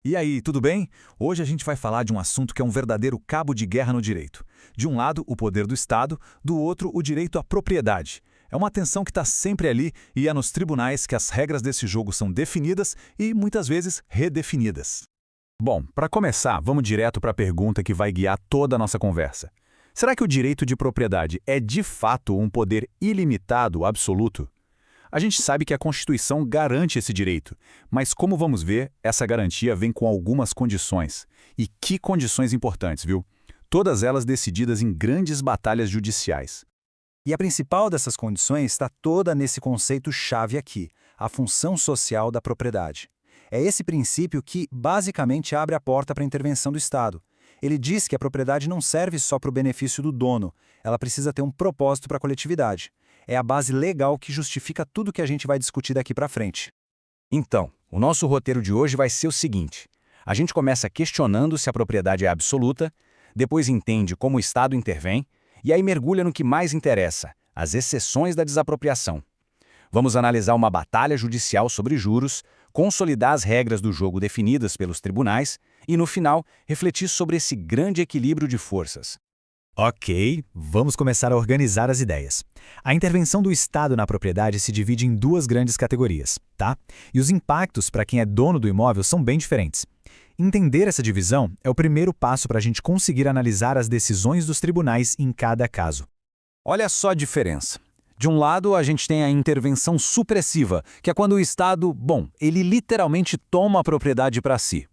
E aí, tudo bem? Hoje a gente vai falar de um assunto que é um verdadeiro cabo de guerra no direito. De um lado, o poder do Estado, do outro, o direito à propriedade. É uma tensão que está sempre ali e é nos tribunais que as regras desse jogo são definidas e, muitas vezes, redefinidas. Bom, para começar, vamos direto para a pergunta que vai guiar toda a nossa conversa. Será que o direito de propriedade é de fato um poder ilimitado, absoluto? A gente sabe que a Constituição garante esse direito, mas como vamos ver, essa garantia vem com algumas condições. E que condições importantes, viu? Todas elas decididas em grandes batalhas judiciais. E a principal dessas condições está toda nesse conceito-chave aqui, a função social da propriedade. É esse princípio que, basicamente, abre a porta para a intervenção do Estado. Ele diz que a propriedade não serve só para o benefício do dono, ela precisa ter um propósito para a coletividade. É a base legal que justifica tudo que a gente vai discutir daqui para frente. Então, o nosso roteiro de hoje vai ser o seguinte. A gente começa questionando se a propriedade é absoluta, depois entende como o Estado intervém, e aí mergulha no que mais interessa, as exceções da desapropriação. Vamos analisar uma batalha judicial sobre juros, consolidar as regras do jogo definidas pelos tribunais e, no final, refletir sobre esse grande equilíbrio de forças. Ok, vamos começar a organizar as ideias. A intervenção do Estado na propriedade se divide em duas grandes categorias, tá? E os impactos para quem é dono do imóvel são bem diferentes. Entender essa divisão é o primeiro passo para a gente conseguir analisar as decisões dos tribunais em cada caso. Olha só a diferença. De um lado, a gente tem a intervenção supressiva, que é quando o Estado, ele literalmente toma a propriedade para si.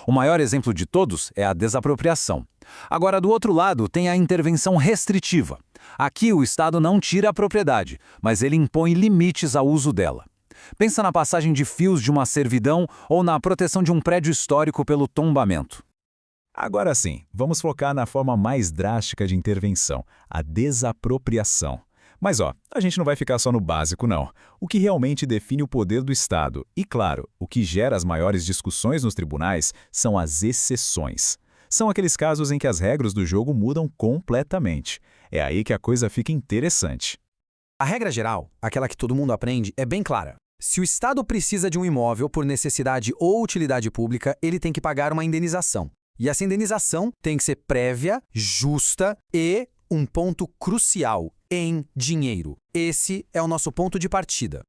O maior exemplo de todos é a desapropriação. Agora, do outro lado, tem a intervenção restritiva. Aqui, o Estado não tira a propriedade, mas ele impõe limites ao uso dela. Pensa na passagem de fios de uma servidão ou na proteção de um prédio histórico pelo tombamento. Agora sim, vamos focar na forma mais drástica de intervenção, a desapropriação. Mas a gente não vai ficar só no básico, não. O que realmente define o poder do Estado e, claro, o que gera as maiores discussões nos tribunais são as exceções. São aqueles casos em que as regras do jogo mudam completamente. É aí que a coisa fica interessante. A regra geral, aquela que todo mundo aprende, é bem clara. Se o Estado precisa de um imóvel por necessidade ou utilidade pública, ele tem que pagar uma indenização. E essa indenização tem que ser prévia, justa e, um ponto crucial, em dinheiro. Esse é o nosso ponto de partida.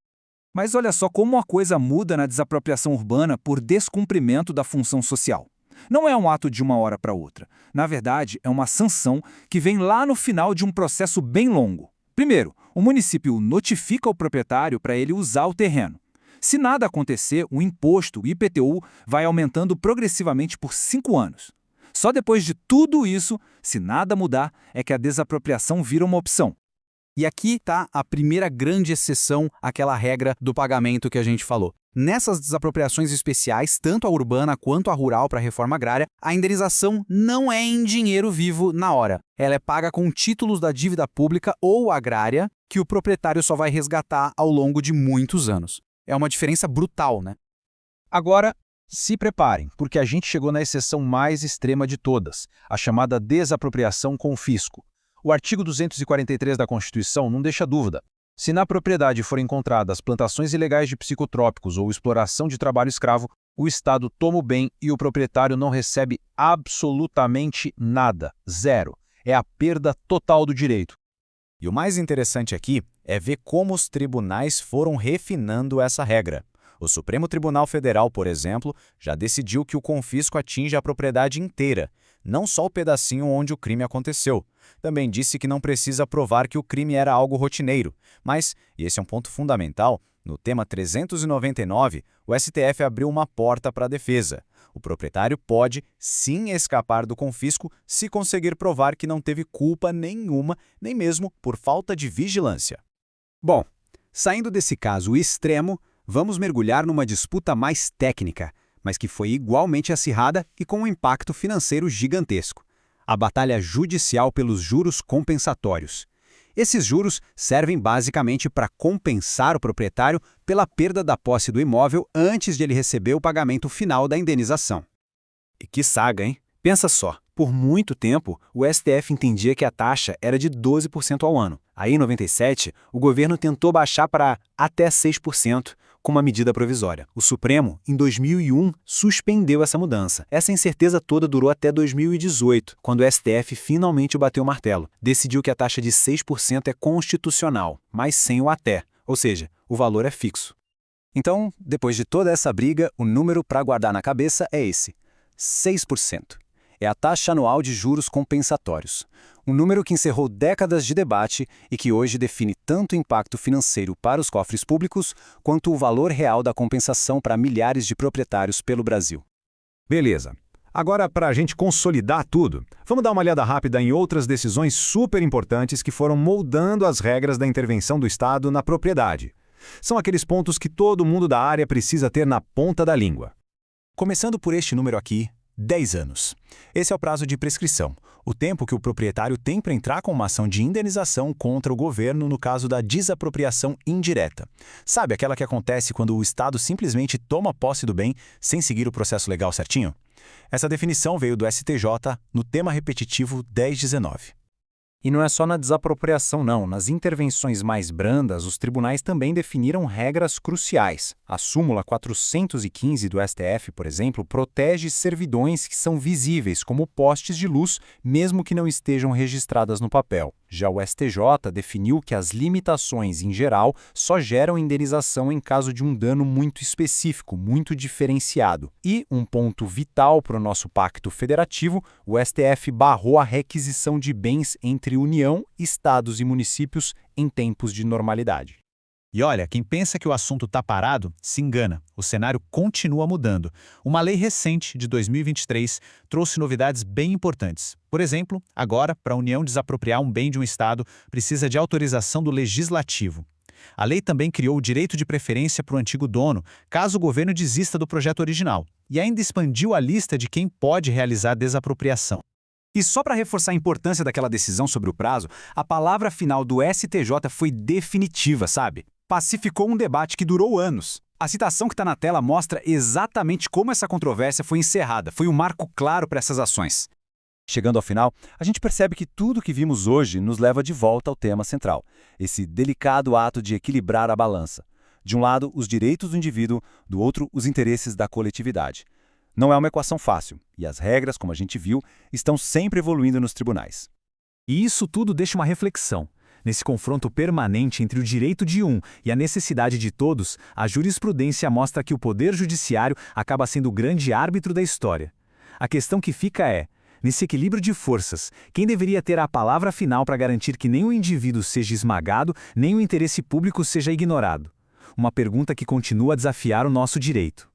Mas olha só como a coisa muda na desapropriação urbana por descumprimento da função social. Não é um ato de uma hora para outra. Na verdade, é uma sanção que vem lá no final de um processo bem longo. Primeiro, o município notifica o proprietário para ele usar o terreno. Se nada acontecer, o imposto, o IPTU, vai aumentando progressivamente por 5 anos. Só depois de tudo isso, se nada mudar, é que a desapropriação vira uma opção. E aqui está a primeira grande exceção àquela regra do pagamento que a gente falou. Nessas desapropriações especiais, tanto a urbana quanto a rural para a reforma agrária, a indenização não é em dinheiro vivo na hora. Ela é paga com títulos da dívida pública ou agrária que o proprietário só vai resgatar ao longo de muitos anos. É uma diferença brutal, né? Agora, se preparem, porque a gente chegou na exceção mais extrema de todas, a chamada desapropriação com fisco. O artigo 243 da Constituição não deixa dúvida. Se na propriedade forem encontradas plantações ilegais de psicotrópicos ou exploração de trabalho escravo, o Estado toma o bem e o proprietário não recebe absolutamente nada, zero. É a perda total do direito. E o mais interessante aqui é ver como os tribunais foram refinando essa regra. O Supremo Tribunal Federal, por exemplo, já decidiu que o confisco atinge a propriedade inteira, não só o pedacinho onde o crime aconteceu. Também disse que não precisa provar que o crime era algo rotineiro. Mas, e esse é um ponto fundamental, no tema 399, o STF abriu uma porta para a defesa. O proprietário pode, sim, escapar do confisco se conseguir provar que não teve culpa nenhuma, nem mesmo por falta de vigilância. Bom, saindo desse caso extremo, vamos mergulhar numa disputa mais técnica, mas que foi igualmente acirrada e com um impacto financeiro gigantesco. A batalha judicial pelos juros compensatórios. Esses juros servem basicamente para compensar o proprietário pela perda da posse do imóvel antes de ele receber o pagamento final da indenização. E que saga, hein? Pensa só, por muito tempo, o STF entendia que a taxa era de 12% ao ano. Aí, em 97, o governo tentou baixar para até 6%, com uma medida provisória. O Supremo, em 2001, suspendeu essa mudança. Essa incerteza toda durou até 2018, quando o STF finalmente bateu o martelo. Decidiu que a taxa de 6% é constitucional, mas sem o até, ou seja, o valor é fixo. Então, depois de toda essa briga, o número para guardar na cabeça é esse: 6%. É a taxa anual de juros compensatórios. Um número que encerrou décadas de debate e que hoje define tanto o impacto financeiro para os cofres públicos quanto o valor real da compensação para milhares de proprietários pelo Brasil. Beleza. Agora, para a gente consolidar tudo, vamos dar uma olhada rápida em outras decisões super importantes que foram moldando as regras da intervenção do Estado na propriedade. São aqueles pontos que todo mundo da área precisa ter na ponta da língua. Começando por este número aqui, 10 anos. Esse é o prazo de prescrição, o tempo que o proprietário tem para entrar com uma ação de indenização contra o governo no caso da desapropriação indireta. Sabe aquela que acontece quando o Estado simplesmente toma posse do bem sem seguir o processo legal certinho? Essa definição veio do STJ no tema repetitivo 1019. E não é só na desapropriação não, nas intervenções mais brandas, os tribunais também definiram regras cruciais. A súmula 415 do STF, por exemplo, protege servidões que são visíveis, como postes de luz, mesmo que não estejam registradas no papel. Já o STJ definiu que as limitações, em geral, só geram indenização em caso de um dano muito específico, muito diferenciado. E, um ponto vital para o nosso pacto federativo, o STF barrou a requisição de bens entre União, estados e municípios em tempos de normalidade. E olha, quem pensa que o assunto está parado, se engana. O cenário continua mudando. Uma lei recente, de 2023, trouxe novidades bem importantes. Por exemplo, agora, para a União desapropriar um bem de um Estado, precisa de autorização do Legislativo. A lei também criou o direito de preferência para o antigo dono, caso o governo desista do projeto original, e ainda expandiu a lista de quem pode realizar desapropriação. E só para reforçar a importância daquela decisão sobre o prazo, a palavra final do STJ foi definitiva, sabe? Pacificou um debate que durou anos. A citação que está na tela mostra exatamente como essa controvérsia foi encerrada. Foi um marco claro para essas ações. Chegando ao final, a gente percebe que tudo que vimos hoje nos leva de volta ao tema central, esse delicado ato de equilibrar a balança. De um lado, os direitos do indivíduo, do outro, os interesses da coletividade. Não é uma equação fácil, e as regras, como a gente viu, estão sempre evoluindo nos tribunais. E isso tudo deixa uma reflexão. Nesse confronto permanente entre o direito de um e a necessidade de todos, a jurisprudência mostra que o poder judiciário acaba sendo o grande árbitro da história. A questão que fica é, nesse equilíbrio de forças, quem deveria ter a palavra final para garantir que nem o indivíduo seja esmagado, nem o interesse público seja ignorado? Uma pergunta que continua a desafiar o nosso direito.